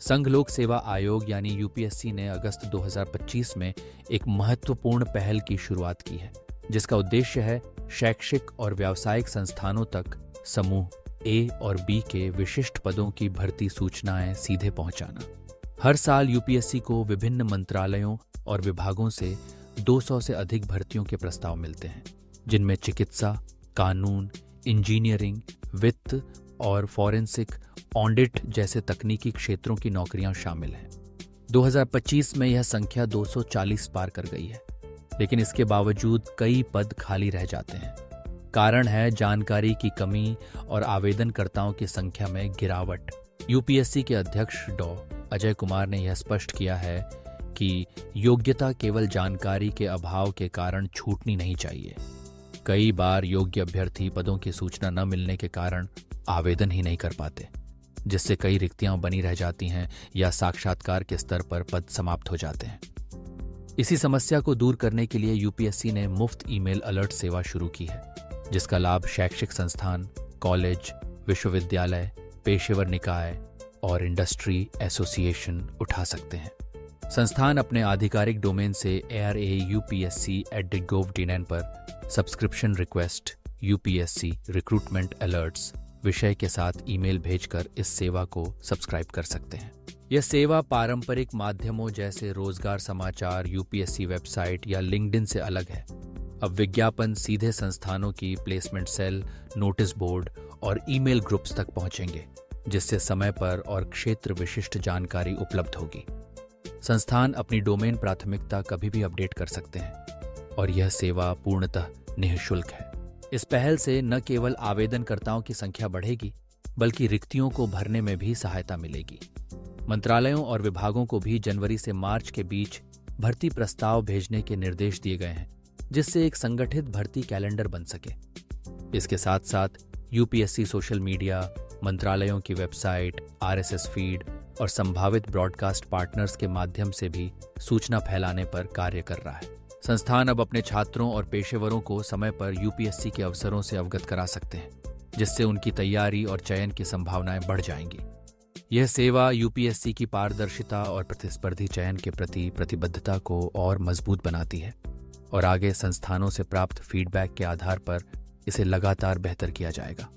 संघ लोक सेवा आयोग यानी यूपीएससी ने अगस्त 2025 में एक महत्वपूर्ण पहल की शुरुआत की है, जिसका उद्देश्य है शैक्षिक और व्यावसायिक संस्थानों तक समूह ए और बी के विशिष्ट पदों की भर्ती सूचनाएं सीधे पहुंचाना। हर साल यूपीएससी को विभिन्न मंत्रालयों और विभागों से 200 से अधिक भर्तियों के प्रस्ताव मिलते हैं, जिनमें चिकित्सा, कानून, इंजीनियरिंग, वित्त और फॉरेंसिक ऑडिट जैसे तकनीकी क्षेत्रों की नौकरियां शामिल हैं। 2025 में यह संख्या 240 पार कर गई है, लेकिन इसके बावजूद कई पद खाली रह जाते हैं। कारण है जानकारी की कमी और आवेदनकर्ताओं की संख्या में गिरावट। यूपीएससी के अध्यक्ष डॉ. अजय कुमार ने यह स्पष्ट किया है कि योग्यता केवल जानकारी के अभाव के कारण छूटनी नहीं चाहिए। कई बार योग्य अभ्यर्थी पदों की सूचना न मिलने के कारण आवेदन ही नहीं कर पाते, जिससे कई रिक्तियां बनी रह जाती हैं या साक्षात्कार के स्तर पर पद समाप्त हो जाते हैं। इसी समस्या को दूर करने के लिए यूपीएससी ने मुफ्त ईमेल अलर्ट सेवा शुरू की है, जिसका लाभ शैक्षिक संस्थान, कॉलेज, विश्वविद्यालय, पेशेवर निकाय और इंडस्ट्री एसोसिएशन उठा सकते हैं। संस्थान अपने आधिकारिक डोमेन से ARAUPSC@gov.in पर subscription request UPSC recruitment alerts विषय के साथ ईमेल भेजकर इस सेवा को सब्सक्राइब कर सकते हैं। यह सेवा पारंपरिक माध्यमों जैसे रोजगार समाचार, यूपीएससी वेबसाइट या लिंक्डइन से अलग है। अब विज्ञापन सीधे संस्थानों की प्लेसमेंट सेल, नोटिस बोर्ड और ईमेल ग्रुप्स तक पहुंचेंगे, जिससे समय पर और क्षेत्र विशिष्ट जानकारी उपलब्ध होगी। संस्थान अपनी डोमेन प्राथमिकता कभी भी अपडेट कर सकते हैं और यह सेवा पूर्णतः निःशुल्क है। इस पहल से न केवल आवेदनकर्ताओं की संख्या बढ़ेगी, बल्कि रिक्तियों को भरने में भी सहायता मिलेगी। मंत्रालयों और विभागों को भी जनवरी से मार्च के बीच भर्ती प्रस्ताव भेजने के निर्देश दिए गए हैं, जिससे एक संगठित भर्ती कैलेंडर बन सके। इसके साथ साथ यूपीएससी सोशल मीडिया, मंत्रालयों की वेबसाइट, आरएसएस फीड और संभावित ब्रॉडकास्ट पार्टनर्स के माध्यम से भी सूचना फैलाने पर कार्य कर रहा है। संस्थान अब अपने छात्रों और पेशेवरों को समय पर यूपीएससी के अवसरों से अवगत करा सकते हैं, जिससे उनकी तैयारी और चयन की संभावनाएं बढ़ जाएंगी। यह सेवा यूपीएससी की पारदर्शिता और प्रतिस्पर्धी चयन के प्रति प्रतिबद्धता को और मजबूत बनाती है और आगे संस्थानों से प्राप्त फीडबैक के आधार पर इसे लगातार बेहतर किया जाएगा।